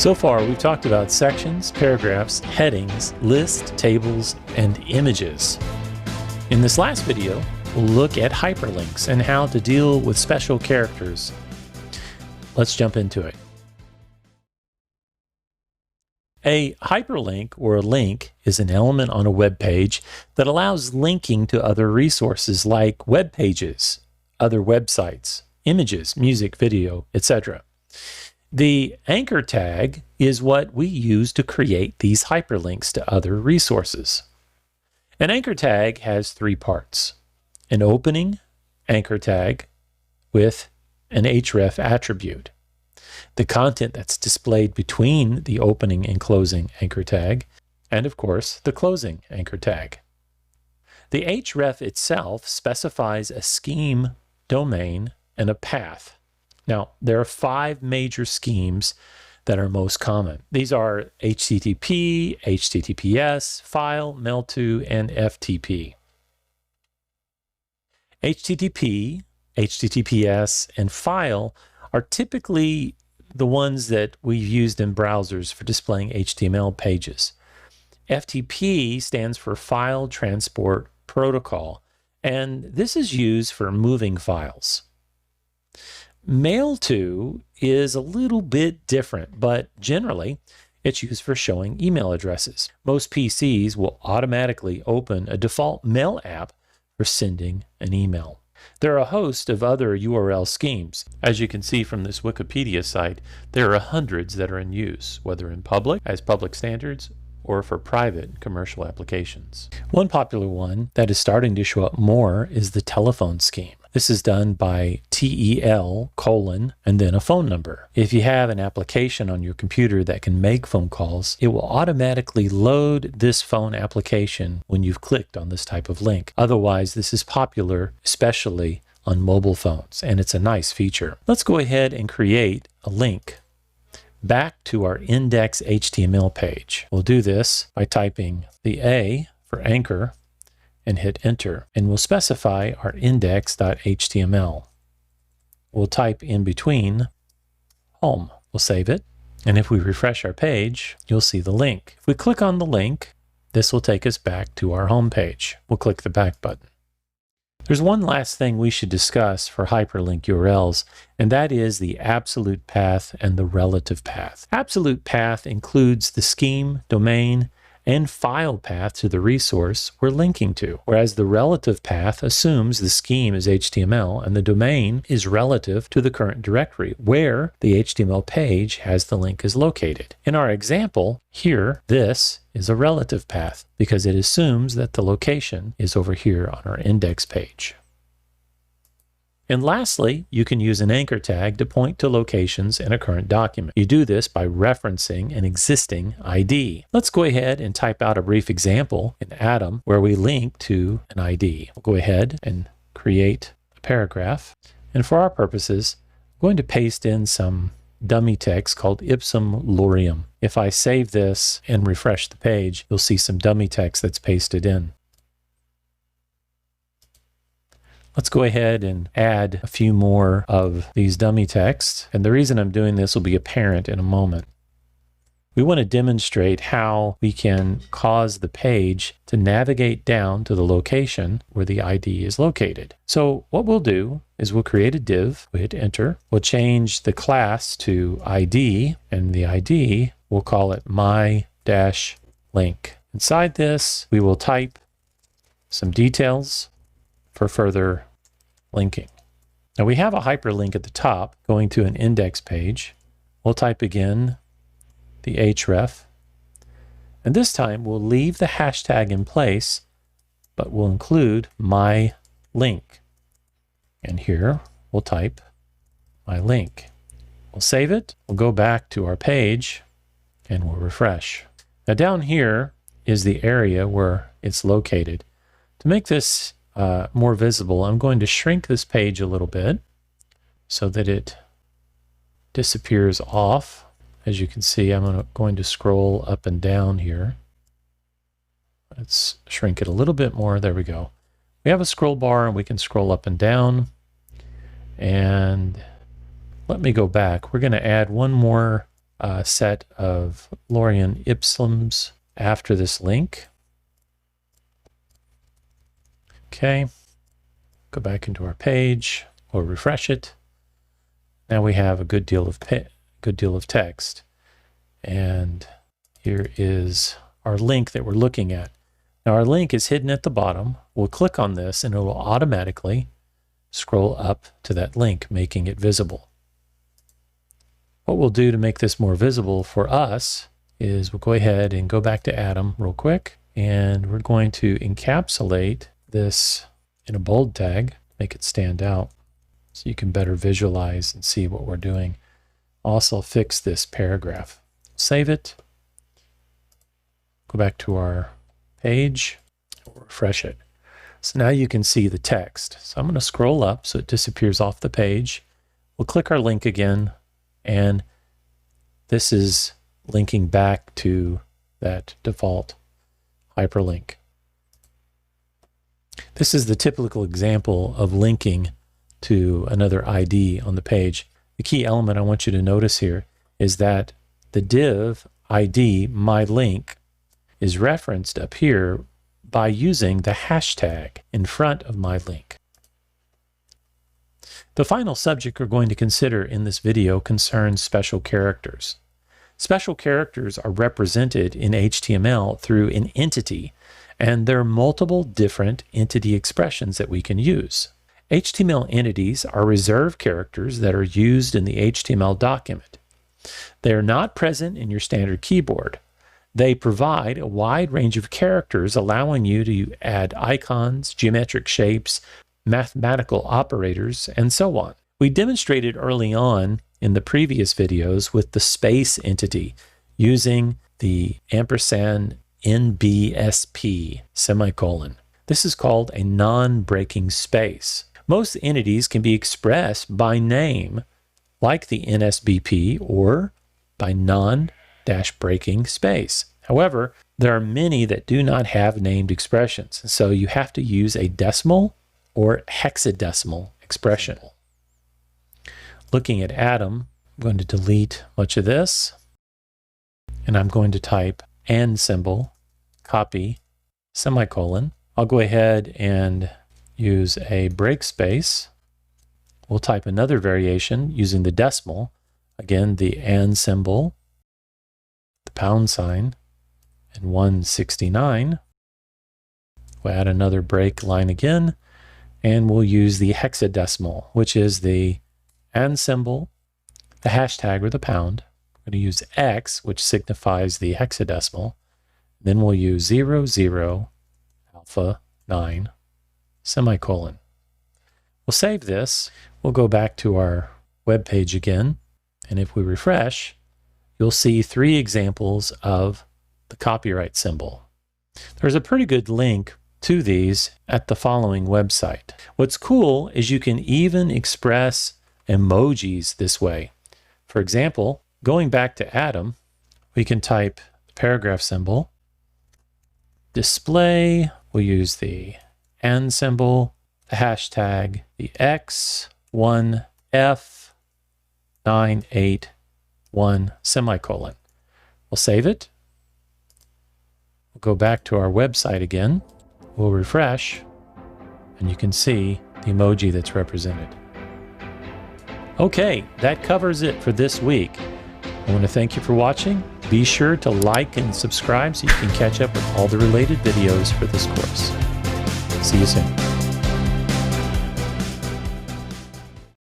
So far, we've talked about sections, paragraphs, headings, lists, tables, and images. In this last video, we'll look at hyperlinks and how to deal with special characters. Let's jump into it. A hyperlink or a link is an element on a web page that allows linking to other resources like web pages, other websites, images, music, video, etc. The anchor tag is what we use to create these hyperlinks to other resources. An anchor tag has three parts: an opening anchor tag with an href attribute, the content that's displayed between the opening and closing anchor tag, and of course, the closing anchor tag. The href itself specifies a scheme, domain, and a path. Now, there are 5 major schemes that are most common. These are HTTP, HTTPS, file, mail-to, and FTP. HTTP, HTTPS, and file are typically the ones that we've used in browsers for displaying HTML pages. FTP stands for File Transport Protocol, and this is used for moving files. Mail-to is a little bit different, but generally it's used for showing email addresses. Most PCs will automatically open a default mail app for sending an email. There are a host of other URL schemes. As you can see from this Wikipedia site, there are hundreds that are in use, whether in public, as public standards, or for private commercial applications. One popular one that is starting to show up more is the telephone scheme. This is done by TEL : and then a phone number. If you have an application on your computer that can make phone calls, it will automatically load this phone application when you've clicked on this type of link. Otherwise, this is popular, especially on mobile phones, and it's a nice feature. Let's go ahead and create a link back to our index.html page. We'll do this by typing the A for anchor and hit enter, and we'll specify our index.html. We'll type in between home. We'll save it, and if we refresh our page, you'll see the link. If we click on the link, this will take us back to our home page. We'll click the back button. There's one last thing we should discuss for hyperlink URLs, and that is the absolute path and the relative path. Absolute path includes the scheme, domain, and file path to the resource we're linking to, whereas the relative path assumes the scheme is HTML and the domain is relative to the current directory where the HTML page has the link is located. In our example here, this is a relative path because it assumes that the location is over here on our index page. And lastly, you can use an anchor tag to point to locations in a current document. You do this by referencing an existing ID. Let's go ahead and type out a brief example in Atom where we link to an ID. We'll go ahead and create a paragraph. And for our purposes, I'm going to paste in some dummy text called ipsum lorem. If I save this and refresh the page, you'll see some dummy text that's pasted in. Let's go ahead and add a few more of these dummy texts. And the reason I'm doing this will be apparent in a moment. We want to demonstrate how we can cause the page to navigate down to the location where the ID is located. So what we'll do is we'll create a div, we'll hit enter, we'll change the class to ID, and the ID, we'll call it my-link. Inside this, we will type some details for further linking. Now we have a hyperlink at the top going to an index page. We'll type again the href, and this time we'll leave the hashtag in place, but we'll include my link. And here we'll type my link. We'll save it, we'll go back to our page, and we'll refresh. Now down here is the area where it's located. To make this more visible, I'm going to shrink this page a little bit so that it disappears off. As you can see, I'm going to scroll up and down here. Let's shrink it a little bit more. There we go. We have a scroll bar and we can scroll up and down. And let me go back. We're going to add one more set of Lorem ipsums after this link. Okay, go back into our page. We'll refresh it. Now we have a good deal of text. And here is our link that we're looking at. Now our link is hidden at the bottom. We'll click on this and it will automatically scroll up to that link, making it visible. What we'll do to make this more visible for us is we'll go ahead and go back to Atom real quick, and we're going to encapsulate this in a bold tag, make it stand out so you can better visualize and see what we're doing. Also fix this paragraph. Save it. Go back to our page, refresh it. So now you can see the text. So I'm going to scroll up so it disappears off the page. We'll click our link again, and this is linking back to that default hyperlink. This is the typical example of linking to another ID on the page. The key element I want you to notice here is that the div ID myLink is referenced up here by using the hashtag in front of myLink. The final subject we're going to consider in this video concerns special characters. Special characters are represented in HTML through an entity, and there are multiple different entity expressions that we can use. HTML entities are reserved characters that are used in the HTML document. They are not present in your standard keyboard. They provide a wide range of characters, allowing you to add icons, geometric shapes, mathematical operators, and so on. We demonstrated early on in the previous videos with the space entity using the ampersand NBSP semicolon. This is called a non-breaking space. Most entities can be expressed by name, like the NSBP, or by non-breaking space. However, there are many that do not have named expressions, so you have to use a decimal or hexadecimal expression. Looking at Atom, I'm going to delete much of this, and I'm going to type and symbol, copy, semicolon. I'll go ahead and use a break space. We'll type another variation using the decimal. Again, the and symbol, the pound sign, and 169. We'll add another break line again, and we'll use the hexadecimal, which is the and symbol, the hashtag or the pound. We're going to use X, which signifies the hexadecimal. Then we'll use 00 alpha 9 semicolon. We'll save this. We'll go back to our web page again, and if we refresh, you'll see 3 examples of the copyright symbol. There's a pretty good link to these at the following website. What's cool is you can even express emojis this way. For example, going back to Atom, we can type the paragraph symbol, display, we'll use the and symbol, the hashtag, the X1F981 semicolon. We'll save it. We'll go back to our website again. We'll refresh, and you can see the emoji that's represented. Okay, that covers it for this week. I want to thank you for watching. Be sure to like and subscribe so you can catch up with all the related videos for this course. See you soon.